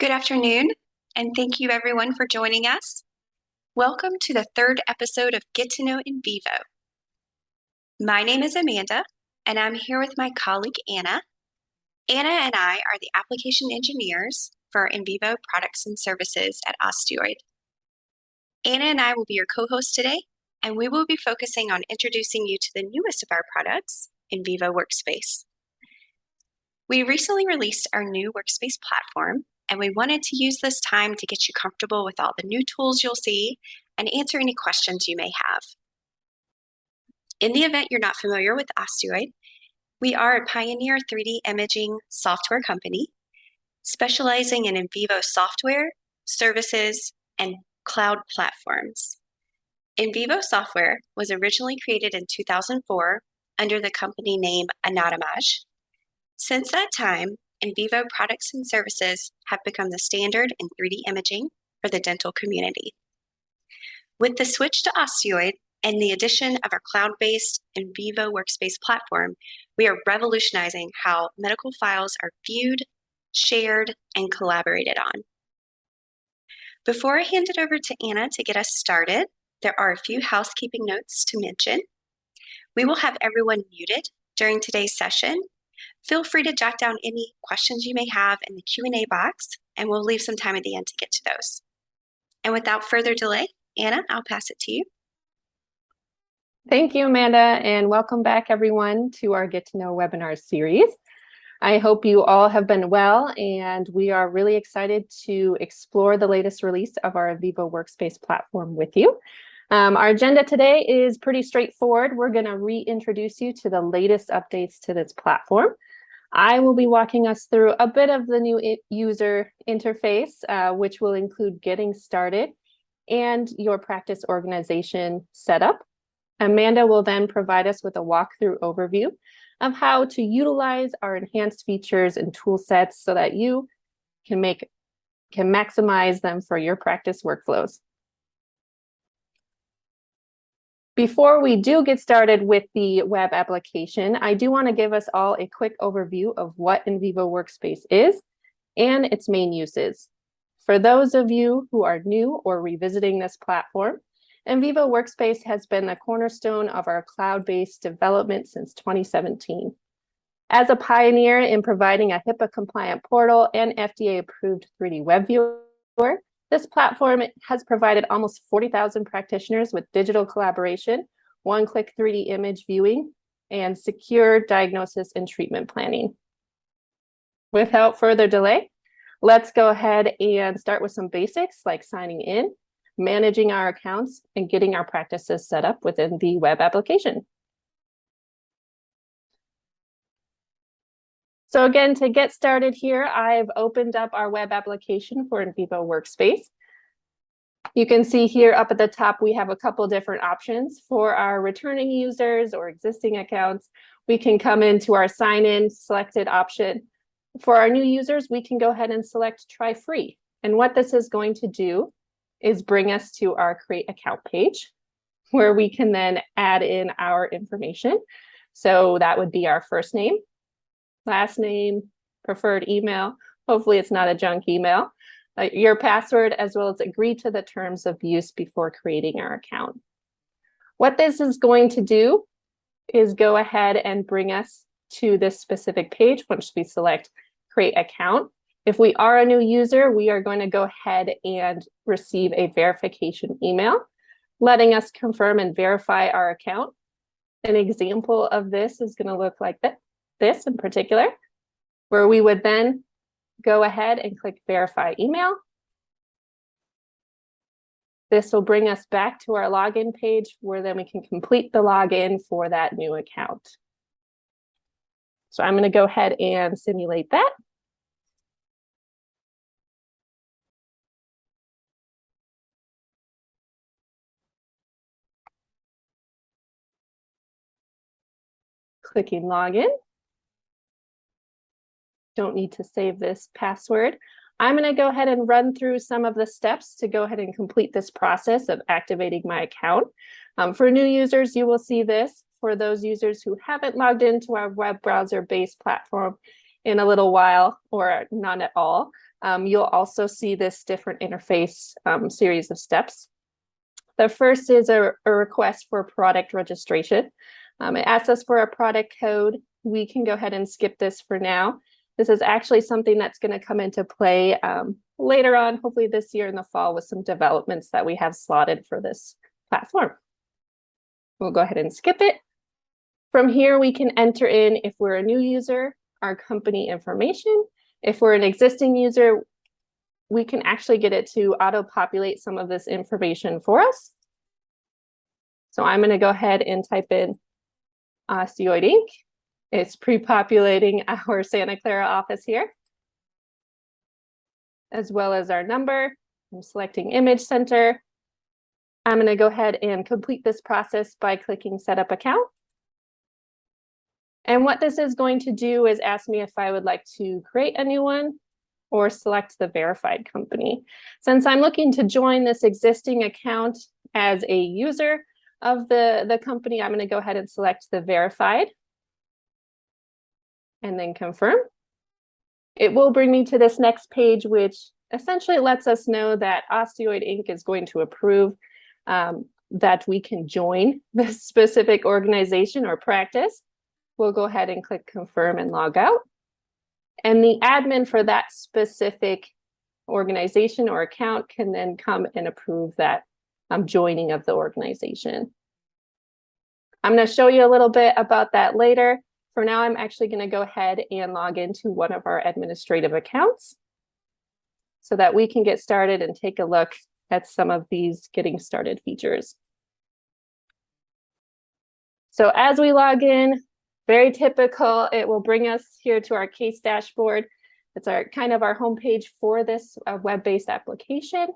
Good afternoon, and thank you everyone for joining us. Welcome to the third episode of Get to Know Invivo. My name is Amanda, and I'm here with my colleague Anna. Anna and I are the application engineers for Invivo products and services at Osteoid. Anna and I will be your co-hosts today, and we will be focusing on introducing you to the newest of our products, Invivo Workspace. We recently released our new Workspace platform, and we wanted to use this time to get you comfortable with all the new tools you'll see and answer any questions you may have. In the event you're not familiar with Osteoid, we are a pioneer 3D imaging software company specializing in Invivo software, services, and cloud platforms. Invivo software was originally created in 2004 under the company name Anatomage. Since that time, Invivo products and services have become the standard in 3D imaging for the dental community. With the switch to Osteoid and the addition of our cloud-based Invivo Workspace platform, we are revolutionizing how medical files are viewed, shared, and collaborated on. Before I hand it over to Anna to get us started, there are a few housekeeping notes to mention. We will have everyone muted during today's session. Feel free to jot down any questions you may have in the Q&A box, and we'll leave some time at the end to get to those. And without further delay, Anna, I'll pass it to you. Thank you, Amanda, and welcome back, everyone, to our Get to Know webinar series. I hope you all have been well, and we are really excited to explore the latest release of our Vivo Workspace platform with you. Our agenda today is pretty straightforward. We're going to reintroduce you to the latest updates to this platform. I will be walking us through a bit of the new user interface, which will include getting started and your practice organization setup. Amanda will then provide us with a walkthrough overview of how to utilize our enhanced features and tool sets so that you can maximize them for your practice workflows. Before we do get started with the web application, I do want to give us all a quick overview of what Invivo Workspace is and its main uses. For those of you who are new or revisiting this platform, Invivo Workspace has been the cornerstone of our cloud-based development since 2017. As a pioneer in providing a HIPAA-compliant portal and FDA-approved 3D web viewer, this platform has provided almost 40,000 practitioners with digital collaboration, one-click 3D image viewing, and secure diagnosis and treatment planning. Without further delay, let's go ahead and start with some basics like signing in, managing our accounts, and getting our practices set up within the web application. So again, to get started here, I've opened up our web application for Invivo Workspace. You can see here up at the top, we have a couple different options for our returning users or existing accounts. We can come into our sign in selected option. For our new users, we can go ahead and select try free. And what this is going to do is bring us to our create account page where we can then add in our information. So that would be our first name, last name, preferred email. Hopefully it's not a junk email, your password, as well as agree to the terms of use before creating our account. What this is going to do is go ahead and bring us to this specific page once we select create account. If we are a new user, we are going to go ahead and receive a verification email, letting us confirm and verify our account. An example of this is going to look like this in particular, where we would then go ahead and click verify email. This will bring us back to our login page where then we can complete the login for that new account. So I'm going to go ahead and simulate that. Clicking login. Don't need to save this password. I'm going to go ahead and run through some of the steps to go ahead and complete this process of activating my account. For new users, you will see this. For those users who haven't logged into our web browser-based platform, in a little while or none at all. You'll also see this different interface series of steps. The first is a request for product registration. It asks us for a product code. We can go ahead and skip this for now. This is actually something that's going to come into play later on, hopefully this year in the fall, with some developments that we have slotted for this platform. We'll go ahead and skip it. From here, we can enter in, if we're a new user, our company information. If we're an existing user, we can actually get it to auto-populate some of this information for us. So I'm going to go ahead and type in Osteoid Inc. It's pre-populating our Santa Clara office here, as well as our number. I'm selecting Image Center. I'm going to go ahead and complete this process by clicking Set Up Account. And what this is going to do is ask me if I would like to create a new one or select the verified company. Since I'm looking to join this existing account as a user of the company, I'm going to go ahead and select the verified and then confirm. It will bring me to this next page, which essentially lets us know that Osteoid Inc. is going to approve that we can join this specific organization or practice. We'll go ahead and click confirm and log out. And the admin for that specific organization or account can then come and approve that joining of the organization. I'm going to show you a little bit about that later. For now, I'm actually going to go ahead and log into one of our administrative accounts so that we can get started and take a look at some of these getting started features. So as we log in, very typical, it will bring us here to our case dashboard. It's our kind of our homepage for this web-based application.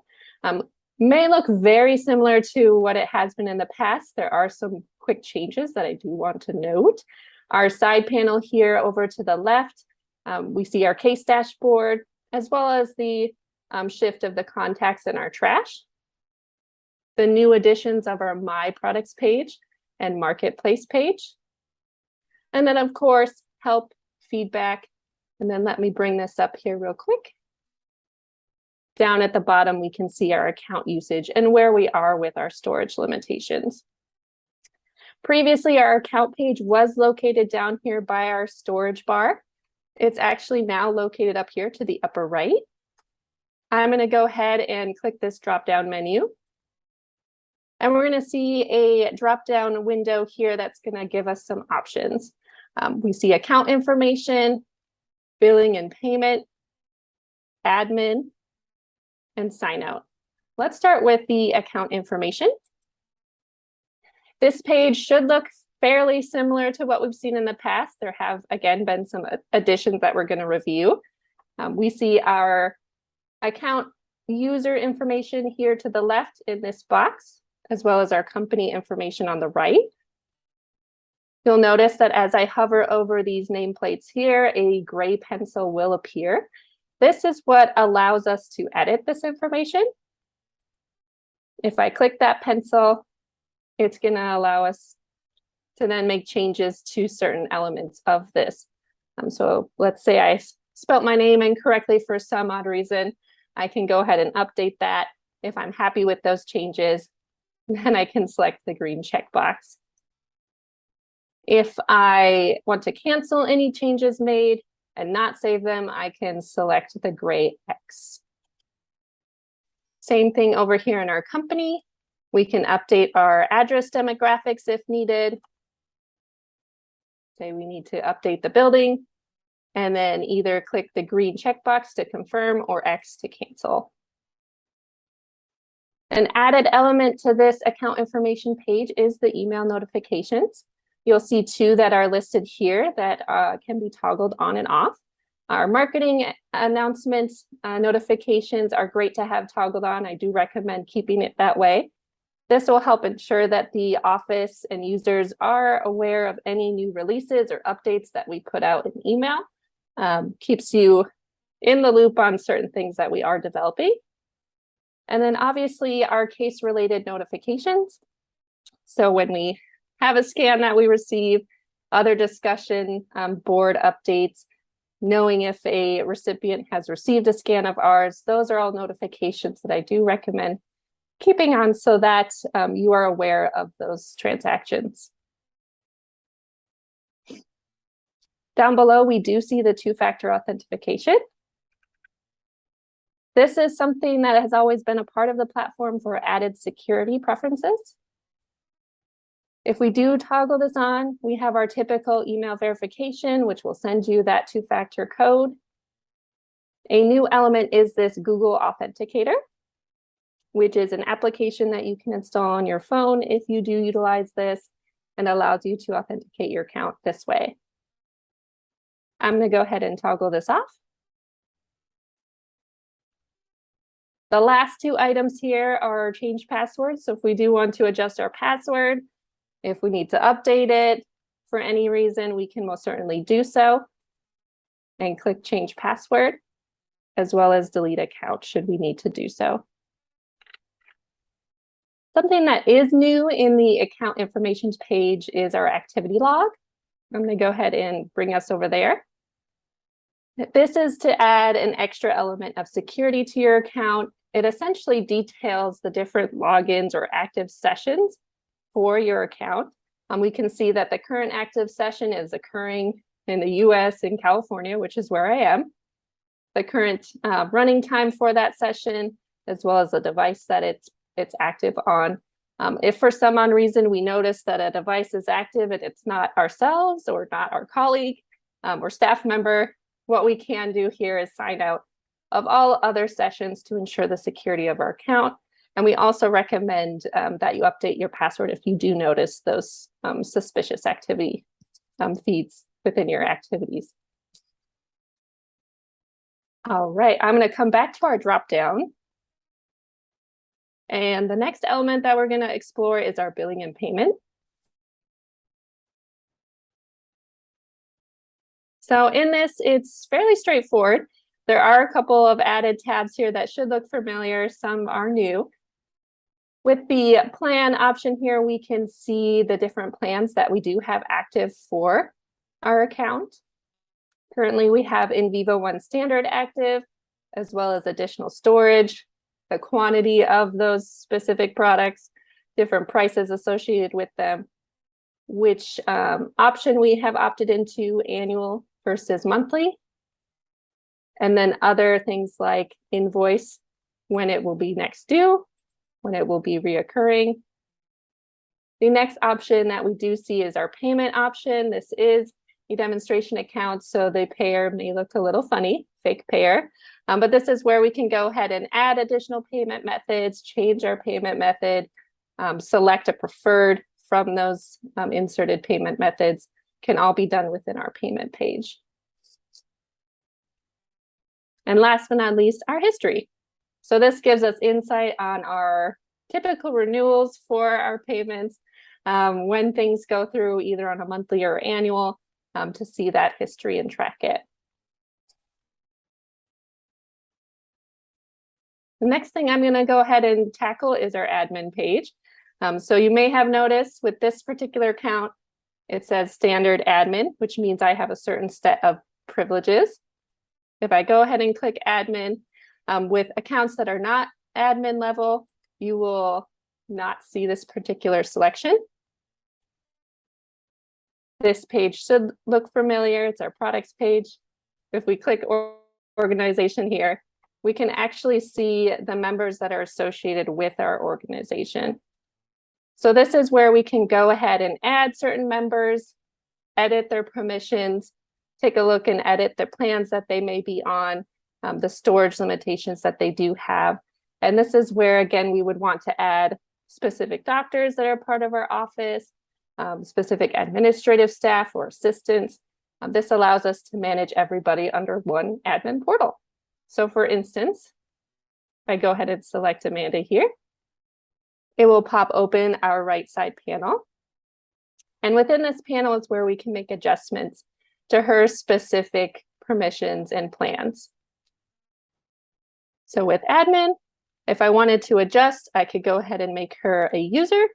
May look very similar to what it has been in the past. There are some quick changes that I do want to note. Our side panel here over to the left, we see our case dashboard, as well as the shift of the contacts in our trash. The new additions of our My Products page and Marketplace page. And then, of course, help, feedback. And then let me bring this up here real quick. Down at the bottom, we can see our account usage and where we are with our storage limitations. Previously, our account page was located down here by our storage bar. It's actually now located up here to the upper right. I'm going to go ahead and click this drop-down menu. And we're going to see a drop-down window here that's going to give us some options. We see account information, billing and payment, admin, and sign out. Let's start with the account information. This page should look fairly similar to what we've seen in the past. There have, again, been some additions that we're going to review. We see our account user information here to the left in this box, as well as our company information on the right. You'll notice that as I hover over these nameplates here, a gray pencil will appear. This is what allows us to edit this information. If I click that pencil, it's going to allow us to then make changes to certain elements of this. So let's say I spelt my name incorrectly for some odd reason. I can go ahead and update that. If I'm happy with those changes, then I can select the green checkbox. If I want to cancel any changes made and not save them, I can select the gray X. Same thing over here in our company. We can update our address demographics if needed. Say we need to update the building, and then either click the green checkbox to confirm or X to cancel. An added element to this account information page is the email notifications. You'll see two that are listed here that can be toggled on and off. Our marketing announcements notifications are great to have toggled on. I do recommend keeping it that way. This will help ensure that the office and users are aware of any new releases or updates that we put out in email. Keeps you in the loop on certain things that we are developing. And then obviously our case-related notifications. So when we have a scan that we receive, other discussion, board updates, knowing if a recipient has received a scan of ours. Those are all notifications that I do recommend keeping on so that you are aware of those transactions. Down below, we do see the two-factor authentication. This is something that has always been a part of the platform for added security preferences. If we do toggle this on, we have our typical email verification, which will send you that two-factor code. A new element is this Google Authenticator, which is an application that you can install on your phone if you do utilize this, and allows you to authenticate your account this way. I'm going to go ahead and toggle this off. The last two items here are change passwords. So if we do want to adjust our password, if we need to update it for any reason, we can most certainly do so. And click change password, as well as delete account should we need to do so. Something that is new in the account information page is our activity log. I'm going to go ahead and bring us over there. This is to add an extra element of security to your account. It essentially details the different logins or active sessions for your account. We can see that the current active session is occurring in the US in California, which is where I am. The current running time for that session, as well as the device that it's active on. If for some unknown reason we notice that a device is active and it's not ourselves or not our colleague or staff member, what we can do here is sign out of all other sessions to ensure the security of our account. And we also recommend that you update your password if you do notice those suspicious activity feeds within your activities. All right, I'm going to come back to our dropdown. And the next element that we're going to explore is our billing and payment. So in this, it's fairly straightforward. There are a couple of added tabs here that should look familiar. Some are new. With the plan option here, we can see the different plans that we do have active for our account. Currently, we have Invivo One Standard active, as well as additional storage, the quantity of those specific products, different prices associated with them, which option we have opted into, annual versus monthly, and then other things like invoice, when it will be next due, when it will be reoccurring. The next option that we do see is our payment option. This is a demonstration account, so the payer may look a little funny, fake payer, but this is where we can go ahead and add additional payment methods, change our payment method, select a preferred from those inserted payment methods. Can all be done within our payment page. And last but not least, our history. So this gives us insight on our typical renewals for our payments, when things go through either on a monthly or annual, to see that history and track it. The next thing I'm going to go ahead and tackle is our admin page. So you may have noticed with this particular account, it says standard admin, which means I have a certain set of privileges. If I go ahead and click admin, with accounts that are not admin level, you will not see this particular selection. This page should look familiar. It's our products page. If we click organization here, we can actually see the members that are associated with our organization. So this is where we can go ahead and add certain members, edit their permissions, take a look and edit the plans that they may be on, the storage limitations that they do have. And this is where, again, we would want to add specific doctors that are part of our office, specific administrative staff or assistants. This allows us to manage everybody under one admin portal. So for instance, if I go ahead and select Amanda here, it will pop open our right side panel. And within this panel is where we can make adjustments to her specific permissions and plans. So with admin, if I wanted to adjust, I could go ahead and make her a user.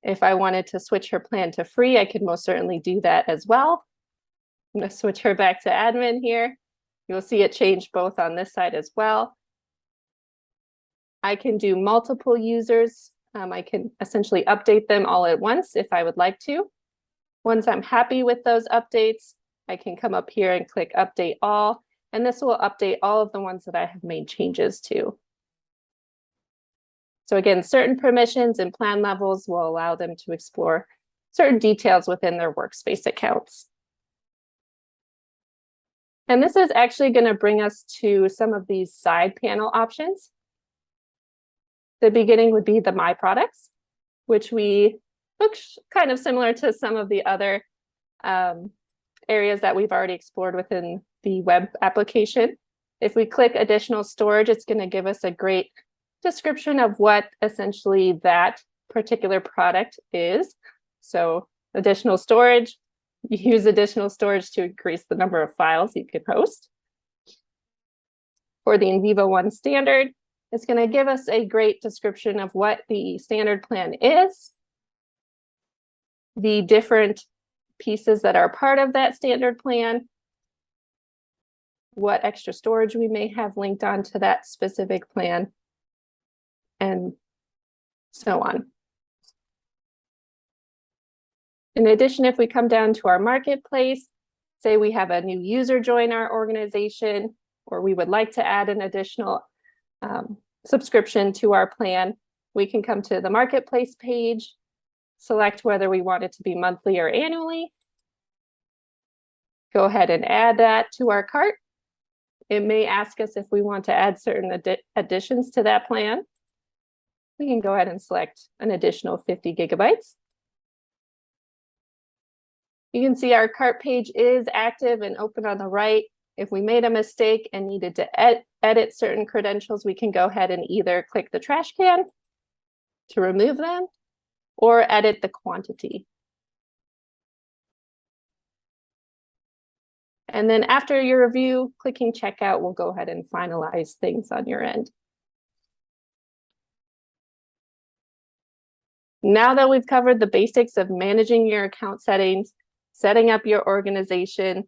If I wanted to switch her plan to free, I could most certainly do that as well. I'm going to switch her back to admin here. You'll see it change both on this side as well. I can do multiple users. I can essentially update them all at once if I would like to. Once I'm happy with those updates, I can come up here and click Update All, and this will update all of the ones that I have made changes to. So again, certain permissions and plan levels will allow them to explore certain details within their workspace accounts. And this is actually going to bring us to some of these side panel options. The beginning would be the My Products, which looks kind of similar to some of the other areas that we've already explored within the web application. If we click additional storage, it's going to give us a great description of what essentially that particular product is. So additional storage, you use additional storage to increase the number of files you can host. For the Invivo One standard, it's going to give us a great description of what the standard plan is, the different pieces that are part of that standard plan, what extra storage we may have linked onto that specific plan, and so on. In addition, if we come down to our marketplace, say we have a new user join our organization, or we would like to add an additional subscription to our plan, we can come to the marketplace page, select whether we want it to be monthly or annually, go ahead and add that to our cart. It may ask us if we want to add certain additions to that plan. We can go ahead and select an additional 50 gigabytes. You can see our cart page is active and open on the right. If we made a mistake and needed to edit certain credentials, we can go ahead and either click the trash can to remove them or edit the quantity. And then after your review, clicking checkout will go ahead and finalize things on your end. Now that we've covered the basics of managing your account settings, setting up your organization,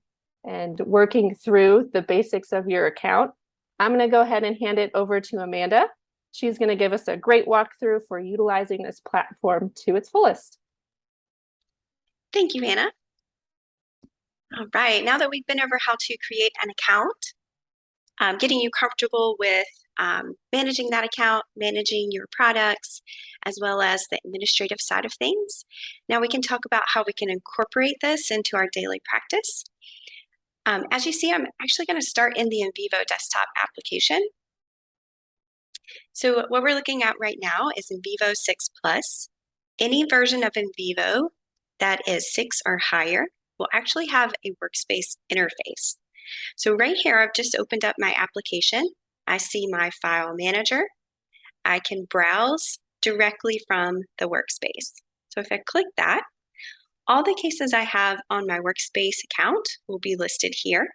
and working through the basics of your account, I'm going to go ahead and hand it over to Amanda. She's going to give us a great walkthrough for utilizing this platform to its fullest. Thank you, Anna. All right, now that we've been over how to create an account, getting you comfortable with managing that account, managing your products, as well as the administrative side of things. Now we can talk about how we can incorporate this into our daily practice. As you see, I'm actually going to start in the Invivo desktop application. So what we're looking at right now is Invivo 6 Plus. Any version of Invivo that is 6 or higher will actually have a workspace interface. So right here, I've just opened up my application. I see my file manager. I can browse directly from the workspace. So if I click that, all the cases I have on my workspace account will be listed here.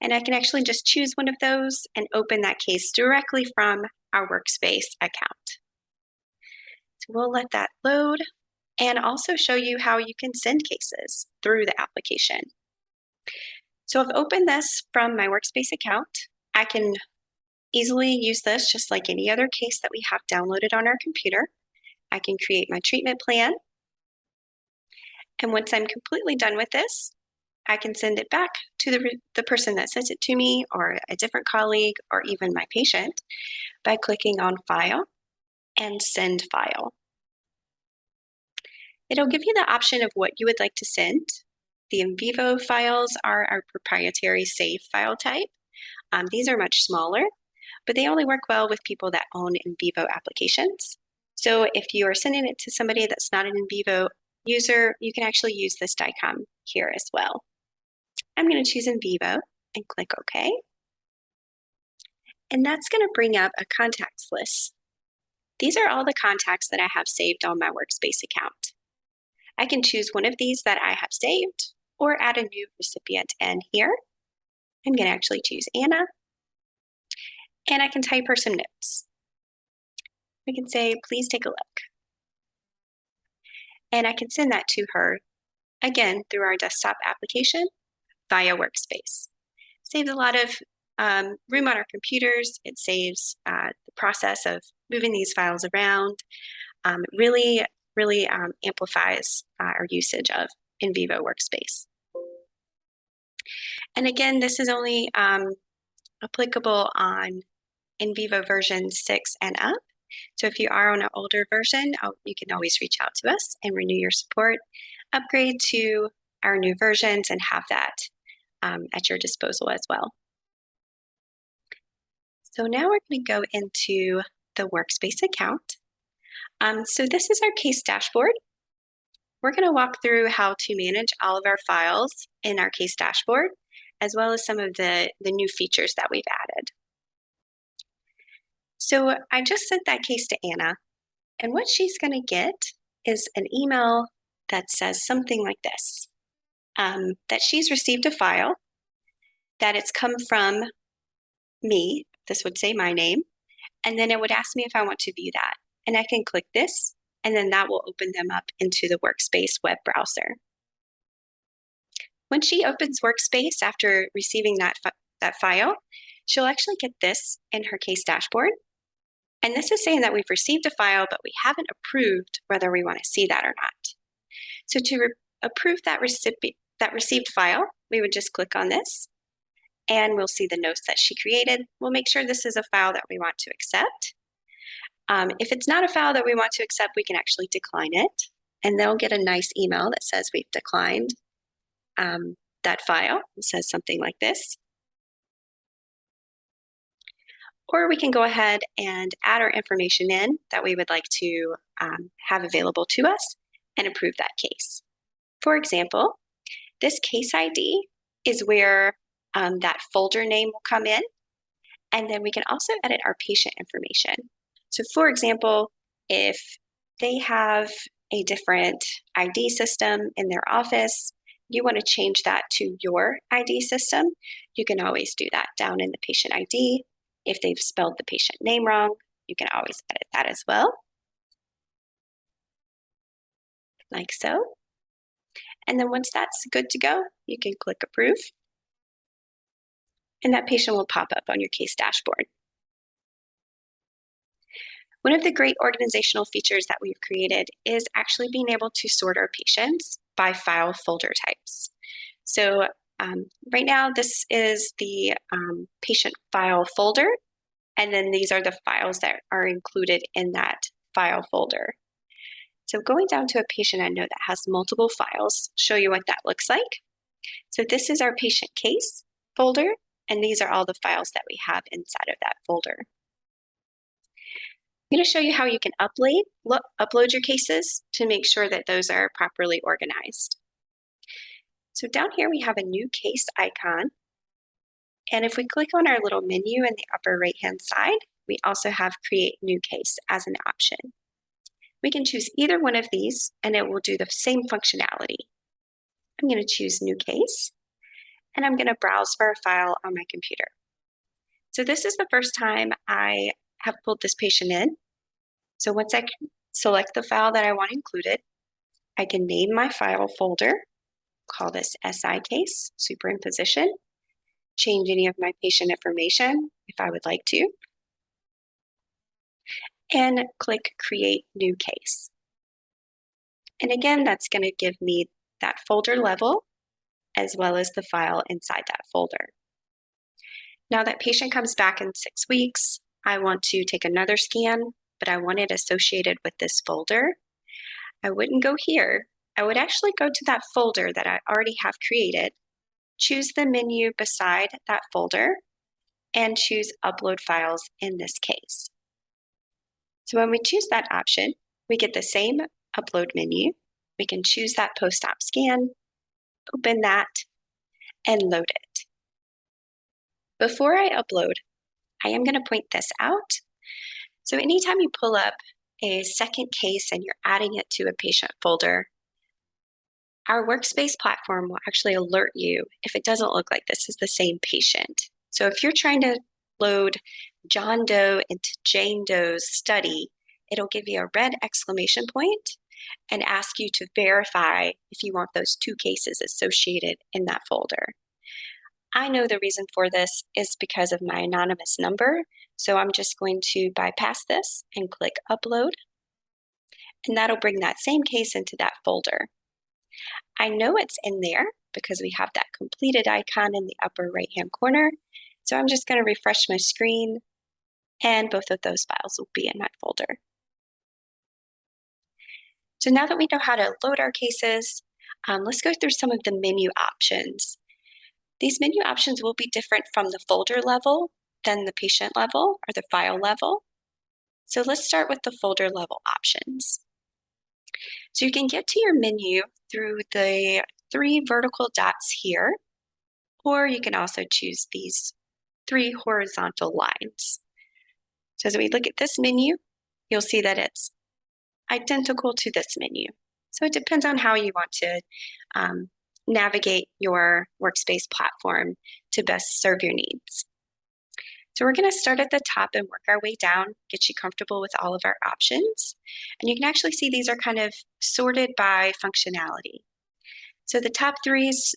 And I can actually just choose one of those and open that case directly from our workspace account. So we'll let that load and also show you how you can send cases through the application. So I've opened this from my workspace account. I can easily use this just like any other case that we have downloaded on our computer. I can create my treatment plan. And once I'm completely done with this, I can send it back to the person that sent it to me, or a different colleague, or even my patient by clicking on File and Send File. It'll give you the option of what you would like to send. The Invivo files are our proprietary save file type. These are much smaller, but they only work well with people that own Invivo applications. So if you are sending it to somebody that's not an Invivo user, you can actually use this DICOM here as well. I'm going to choose Invivo and click OK. And that's going to bring up a contacts list. These are all the contacts that I have saved on my workspace account. I can choose one of these that I have saved or add a new recipient in here. I'm going to actually choose Anna. And I can type her some notes. We can say, please take a look. And I can send that to her, again, through our desktop application via Workspace. Saves a lot of room on our computers. It saves the process of moving these files around. It really amplifies our usage of Invivo Workspace. And again, this is only applicable on Invivo version 6 and up. So if you are on an older version, you can always reach out to us and renew your support, upgrade to our new versions, and have that at your disposal as well. So now we're going to go into the Workspace account. So this is our case dashboard. We're going to walk through how to manage all of our files in our case dashboard, as well as some of the new features that we've added. So I just sent that case to Anna, and what she's going to get is an email that says something like this, that she's received a file, that it's come from me, this would say my name, and then it would ask me if I want to view that. And I can click this, and then that will open them up into the Workspace web browser. When she opens Workspace after receiving that file, she'll actually get this in her case dashboard. And this is saying that we've received a file, but we haven't approved whether we want to see that or not. So to approve that received file, we would just click on this, and we'll see the notes that she created. We'll make sure this is a file that we want to accept. If it's not a file that we want to accept, we can actually decline it, and they'll get a nice email that says we've declined that file. It says something like this. Or we can go ahead and add our information in that we would like to have available to us and approve that case. For example, this case ID is where that folder name will come in, and then we can also edit our patient information. So for example, if they have a different ID system in their office, you want to change that to your ID system, you can always do that down in the patient ID. If they've spelled the patient name wrong, you can always edit that as well, like so. And then once that's good to go, you can click approve, and that patient will pop up on your case dashboard. One of the great organizational features that we've created is actually being able to sort our patients by file folder types. So right now, this is the patient file folder, and then these are the files that are included in that file folder. So going down to a patient I know that has multiple files, show you what that looks like. So this is our patient case folder, and these are all the files that we have inside of that folder. I'm going to show you how you can upload your cases to make sure that those are properly organized. So down here we have a new case icon, and if we click on our little menu in the upper right-hand side, we also have Create New Case as an option. We can choose either one of these, and it will do the same functionality. I'm going to choose New Case, and I'm going to browse for a file on my computer. So this is the first time I have pulled this patient in. So once I select the file that I want included, I can name my file folder, call this SI case, superimposition, change any of my patient information if I would like to, and click Create New Case. And again, that's going to give me that folder level as well as the file inside that folder. Now that patient comes back in 6 weeks, I want to take another scan, but I want it associated with this folder. I wouldn't go here. I would actually go to that folder that I already have created, choose the menu beside that folder, and choose Upload Files in this case. So when we choose that option, we get the same upload menu. We can choose that post-op scan, open that, and load it. Before I upload, I am going to point this out. So anytime you pull up a second case and you're adding it to a patient folder, our Workspace platform will actually alert you if it doesn't look like this is the same patient. So if you're trying to load John Doe into Jane Doe's study, it'll give you a red exclamation point and ask you to verify if you want those two cases associated in that folder. I know the reason for this is because of my anonymous number, so I'm just going to bypass this and click Upload, and that'll bring that same case into that folder. I know it's in there because we have that completed icon in the upper right-hand corner, so I'm just going to refresh my screen, and both of those files will be in my folder. So now that we know how to load our cases, let's go through some of the menu options. These menu options will be different from the folder level than the patient level or the file level. So let's start with the folder level options. So you can get to your menu through the 3 vertical dots here, or you can also choose these 3 horizontal lines. So as we look at this menu, you'll see that it's identical to this menu. So it depends on how you want to navigate your workspace platform to best serve your needs. So we're going to start at the top and work our way down, get you comfortable with all of our options. And you can actually see these are kind of sorted by functionality. So the top 3 is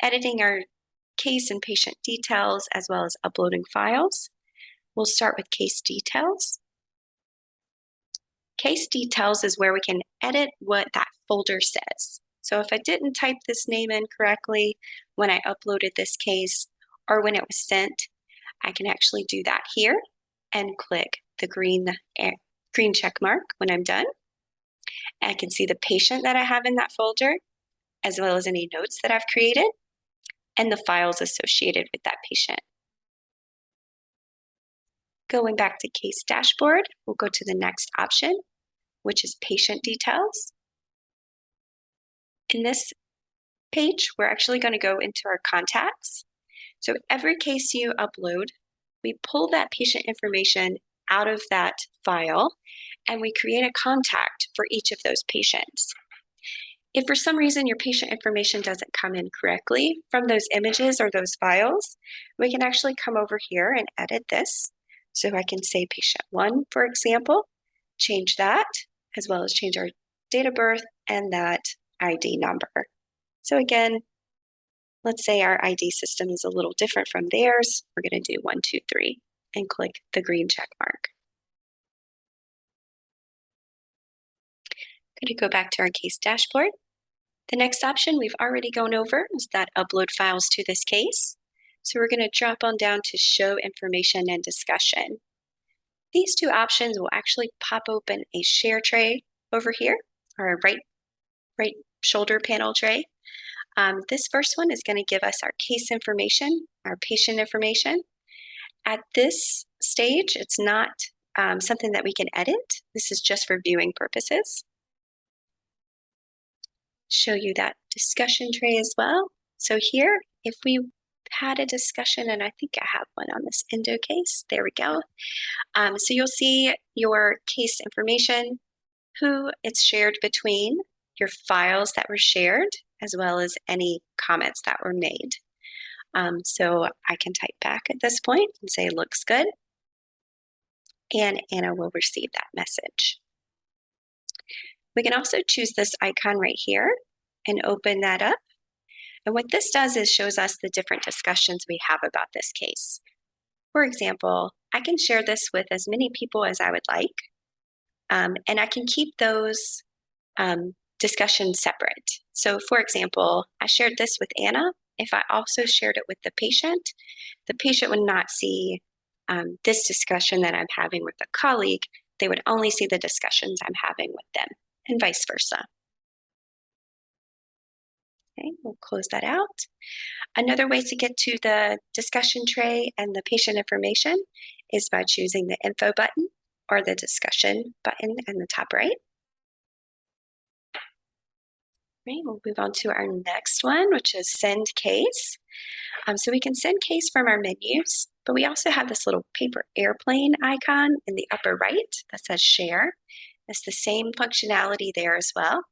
editing our case and patient details as well as uploading files. We'll start with case details. Case details is where we can edit what that folder says. So if I didn't type this name in correctly when I uploaded this case or when it was sent, I can actually do that here and click the green check mark when I'm done. I can see the patient that I have in that folder, as well as any notes that I've created, and the files associated with that patient. Going back to case dashboard, we'll go to the next option, which is patient details. In this page, we're actually going to go into our contacts. So every case you upload, we pull that patient information out of that file and we create a contact for each of those patients. If for some reason your patient information doesn't come in correctly from those images or those files, we can actually come over here and edit this. So I can say patient 1, for example, change that, as well as change our date of birth and that ID number. So again, let's say our ID system is a little different from theirs. We're going to do 1, 2, 3 and click the green check mark. I'm going to go back to our case dashboard. The next option we've already gone over is that upload files to this case. So we're going to drop on down to show information and discussion. These 2 options will actually pop open a share tray over here, or a right shoulder panel tray. This first one is going to give us our case information, our patient information. At this stage, it's not something that we can edit. This is just for viewing purposes. Show you that discussion tray as well. So here, if we had a discussion, and I think I have one on this endo case, there we go. So you'll see your case information, who it's shared between, your files that were shared, as well as any comments that were made. So I can type back at this point and say, looks good. And Anna will receive that message. We can also choose this icon right here and open that up. And what this does is shows us the different discussions we have about this case. For example, I can share this with as many people as I would like, and I can keep those discussions separate. So for example, I shared this with Anna. If I also shared it with the patient would not see this discussion that I'm having with a colleague. They would only see the discussions I'm having with them, and vice versa. Okay, we'll close that out. Another way to get to the discussion tray and the patient information is by choosing the info button or the discussion button in the top right. Right, we'll move on to our next one, which is send case. So we can send case from our menus, but we also have this little paper airplane icon in the upper right that says share. It's the same functionality there as well.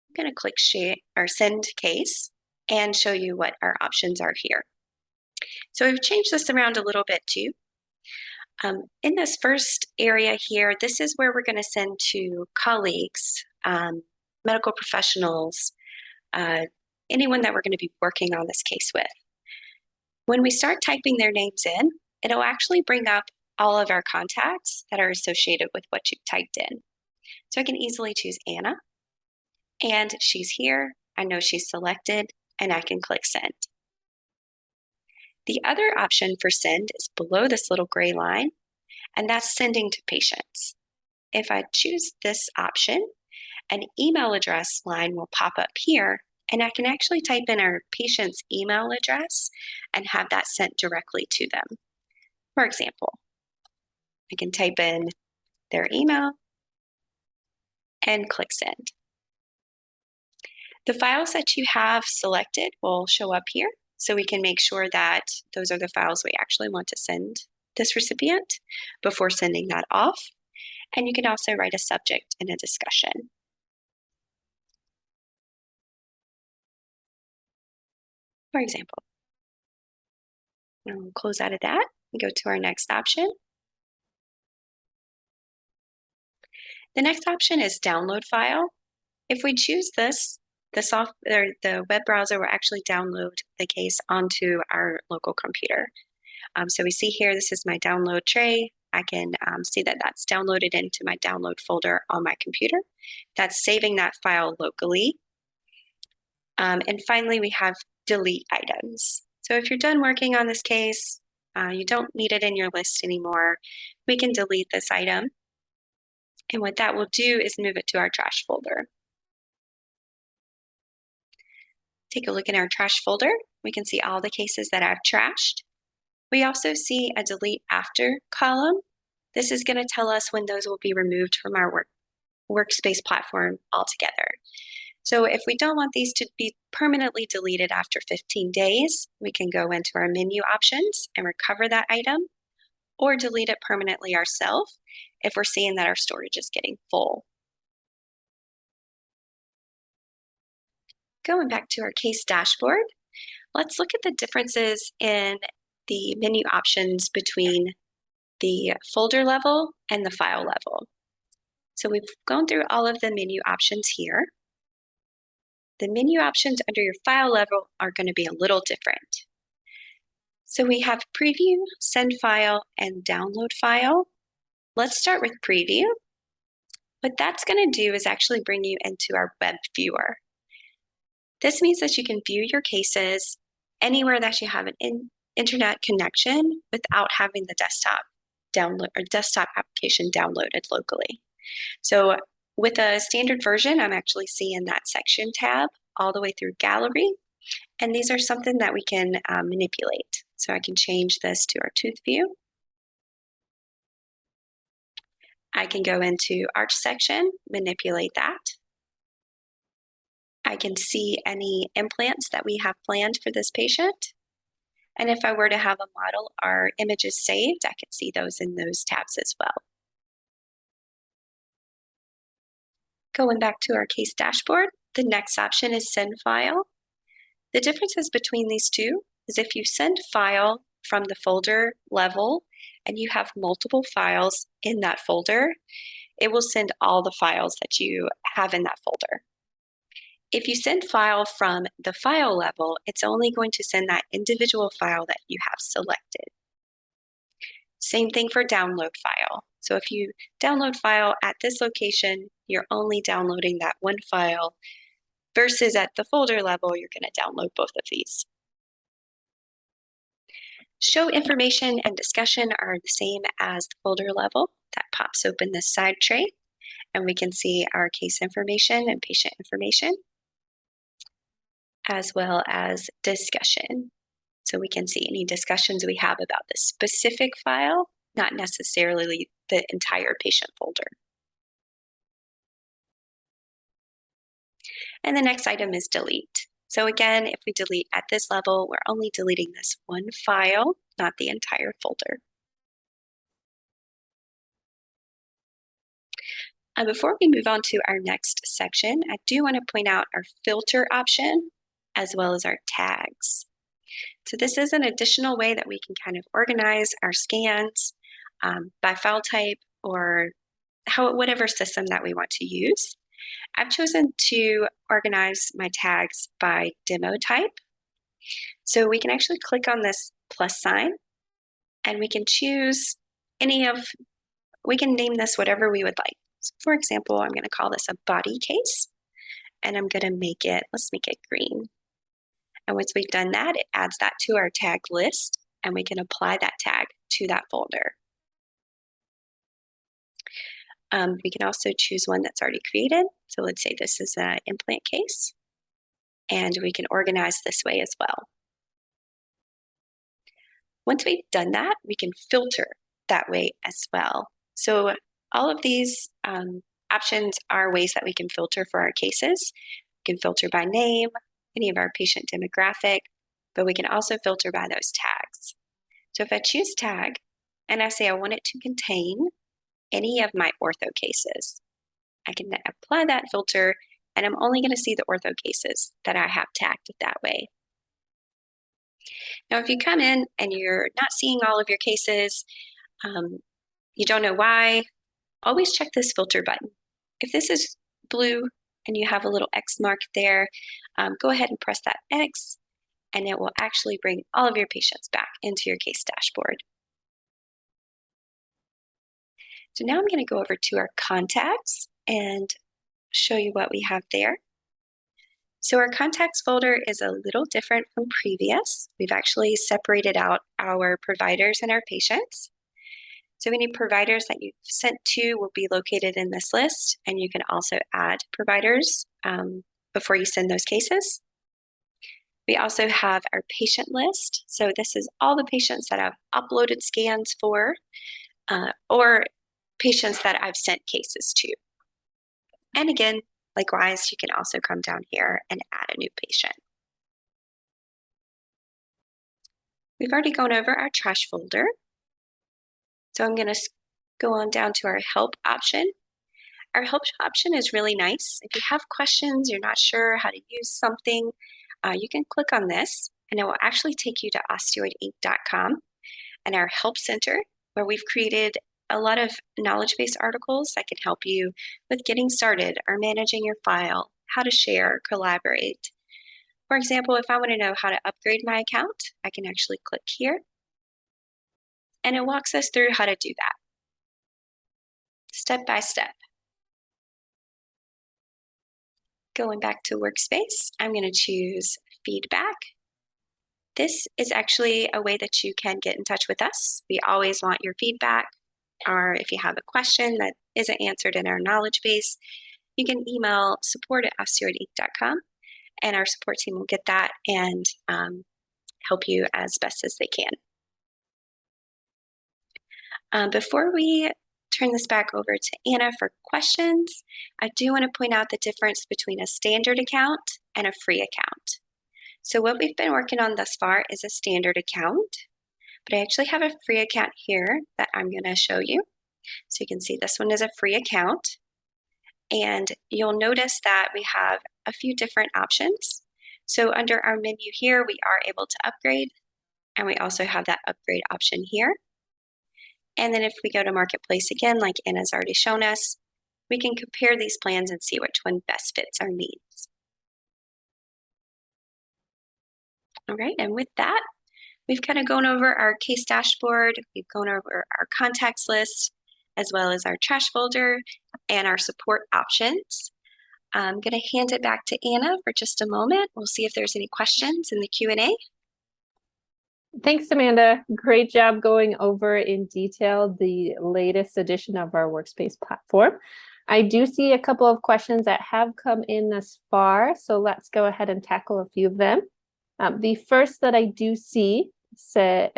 I'm going to click share or send case and show you what our options are here. So we've changed this around a little bit too. In this first area here, this is where we're going to send to colleagues, medical professionals, anyone that we're going to be working on this case with. When we start typing their names in, it'll actually bring up all of our contacts that are associated with what you typed in. So I can easily choose Anna, and she's here. I know she's selected, and I can click send. The other option for send is below this little gray line, and that's sending to patients. If I choose this option, an email address line will pop up here, and I can actually type in our patient's email address and have that sent directly to them. For example, I can type in their email and click send. The files that you have selected will show up here, so we can make sure that those are the files we actually want to send this recipient before sending that off. And you can also write a subject in a discussion. For example, we'll close out of that and go to our next option. The next option is download file. If we choose this, the web browser will actually download the case onto our local computer. So we see here, this is my download tray. I can see that that's downloaded into my download folder on my computer. That's saving that file locally. And finally, we have delete items. So if you're done working on this case, you don't need it in your list anymore, we can delete this item. And what that will do is move it to our trash folder. Take a look in our trash folder. We can see all the cases that I've trashed. We also see a delete after column. This is going to tell us when those will be removed from our workspace platform altogether. So if we don't want these to be permanently deleted after 15 days, we can go into our menu options and recover that item, or delete it permanently ourselves if we're seeing that our storage is getting full. Going back to our case dashboard, let's look at the differences in the menu options between the folder level and the file level. So we've gone through all of the menu options here. The menu options under your file level are going to be a little different. So we have preview, send file, and download file. Let's start with preview. What that's going to do is actually bring you into our web viewer. This means that you can view your cases anywhere that you have an internet connection without having the desktop download or desktop application downloaded locally. So with a standard version, I'm actually seeing that section tab all the way through gallery. And these are something that we can manipulate. So I can change this to our tooth view. I can go into arch section, manipulate that. I can see any implants that we have planned for this patient. And if I were to have a model or images saved, I can see those in those tabs as well. Going back to our case dashboard, the next option is send file. The differences between these two is if you send file from the folder level and you have multiple files in that folder, it will send all the files that you have in that folder. If you send file from the file level, it's only going to send that individual file that you have selected. Same thing for download file. So if you download file at this location, you're only downloading that one file, versus at the folder level, you're going to download both of these. Show information and discussion are the same as the folder level. That pops open this side tray, and we can see our case information and patient information, as well as discussion. So we can see any discussions we have about the specific file, not necessarily the entire patient folder. And the next item is delete. So again, if we delete at this level, we're only deleting this one file, not the entire folder. Before we move on to our next section, I do want to point out our filter option as well as our tags. So this is an additional way that we can kind of organize our scans by file type or whatever system that we want to use. I've chosen to organize my tags by demo type. So we can actually click on this plus sign and we can choose we can name this whatever we would like. So for example, I'm going to call this a body case and I'm going to let's make it green. And once we've done that, it adds that to our tag list and we can apply that tag to that folder. We can also choose one that's already created. So let's say this is an implant case, and we can organize this way as well. Once we've done that, we can filter that way as well. So all of these options are ways that we can filter for our cases. We can filter by name, any of our patient demographic, but we can also filter by those tags. So if I choose tag and I say I want it to contain any of my ortho cases, I can apply that filter and I'm only going to see the ortho cases that I have tagged that way. Now, if you come in and you're not seeing all of your cases, you don't know why, always check this filter button. If this is blue and you have a little X mark there, go ahead and press that X and it will actually bring all of your patients back into your case dashboard. So now I'm going to go over to our contacts and show you what we have there. So our contacts folder is a little different from previous. We've actually separated out our providers and our patients. So any providers that you've sent to will be located in this list, and you can also add providers before you send those cases. We also have our patient list. So this is all the patients that I've uploaded scans for, or patients that I've sent cases to. And again, likewise, you can also come down here and add a new patient. We've already gone over our trash folder. So I'm going to go on down to our help option. Our help option is really nice. If you have questions, you're not sure how to use something, you can click on this and it will actually take you to osteoidinc.com and our help center, where we've created a lot of knowledge base articles that can help you with getting started or managing your file, how to share, collaborate. For example, if I want to know how to upgrade my account, I can actually click here and it walks us through how to do that step by step. Going back to Workspace, I'm going to choose feedback. This is actually a way that you can get in touch with us. We always want your feedback, or if you have a question that isn't answered in our knowledge base, you can email support@osteoidinc.com and our support team will get that and help you as best as they can. Before we turn this back over to Anna for questions, I do want to point out the difference between a standard account and a free account. So what we've been working on thus far is a standard account, but I actually have a free account here that I'm going to show you. So you can see this one is a free account, and you'll notice that we have a few different options. So under our menu here, we are able to upgrade, and we also have that upgrade option here. And then if we go to Marketplace again, like Anna's already shown us, we can compare these plans and see which one best fits our needs. All right, and with that, we've kind of gone over our case dashboard, we've gone over our contacts list, as well as our trash folder and our support options. I'm going to hand it back to Anna for just a moment. We'll see if there's any questions in the Q&A. Thanks, Amanda. Great job going over in detail the latest edition of our Workspace platform. I do see a couple of questions that have come in thus far, so let's go ahead and tackle a few of them. The first that I do see,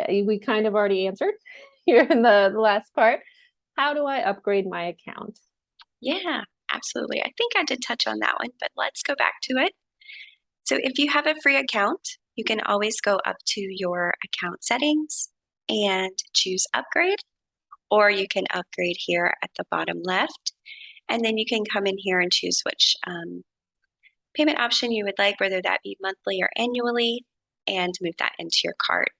we kind of already answered here in the last part. How do I upgrade my account? Yeah, absolutely. I think I did touch on that one, but let's go back to it. So if you have a free account, you can always go up to your account settings and choose upgrade, or you can upgrade here at the bottom left. And then you can come in here and choose which payment option you would like, whether that be monthly or annually, and move that into your cart.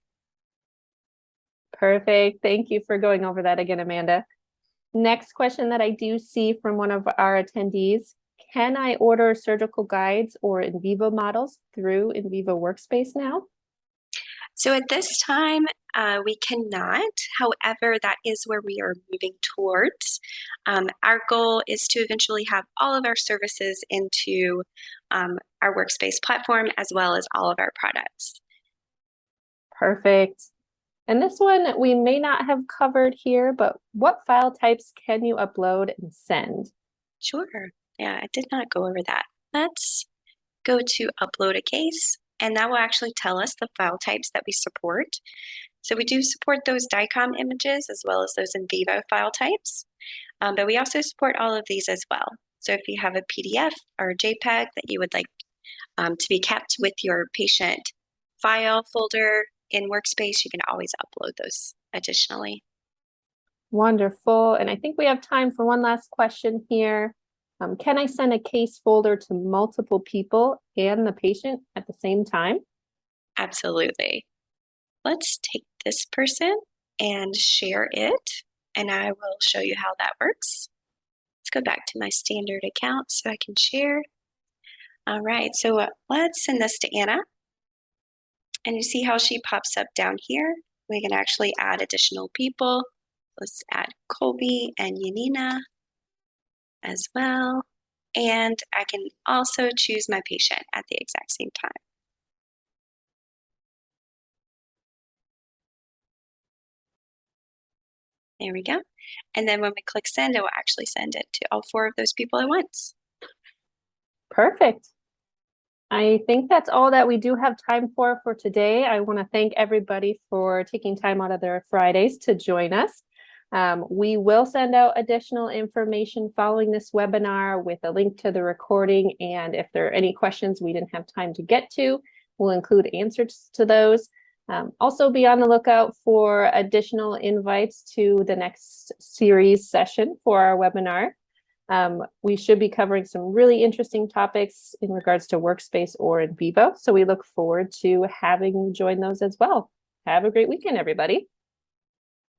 Perfect. Thank you for going over that again, Amanda. Next question that I do see from one of our attendees. can I order surgical guides or Invivo models through Invivo Workspace now? So at this time, we cannot. However, that is where we are moving towards. Our goal is to eventually have all of our services into our Workspace platform as well as all of our products. Perfect. And this one we may not have covered here, but what file types can you upload and send? Sure. Yeah, I did not go over that. Let's go to upload a case, and that will actually tell us the file types that we support. So we do support those DICOM images as well as those Invivo file types, but we also support all of these as well. So if you have a PDF or a JPEG that you would like to be kept with your patient file folder in Workspace, you can always upload those additionally. Wonderful. And I think we have time for one last question here. Can I send a case folder to multiple people and the patient at the same time? Absolutely. Let's take this person and share it, and I will show you how that works. Let's go back to my standard account so I can share. All right, so let's send this to Anna. And you see how she pops up down here? We can actually add additional people. Let's add Colby and Yanina as well. And I can also choose my patient at the exact same time. There we go. And then when we click send, it will actually send it to all 4 of those people at once. Perfect. I think that's all that we do have time for today. I want to thank everybody for taking time out of their Fridays to join us. We will send out additional information following this webinar with a link to the recording. And if there are any questions we didn't have time to get to, we'll include answers to those. Also be on the lookout for additional invites to the next series session for our webinar. We should be covering some really interesting topics in regards to Workspace or Invivo. So we look forward to having you join those as well. Have a great weekend, everybody.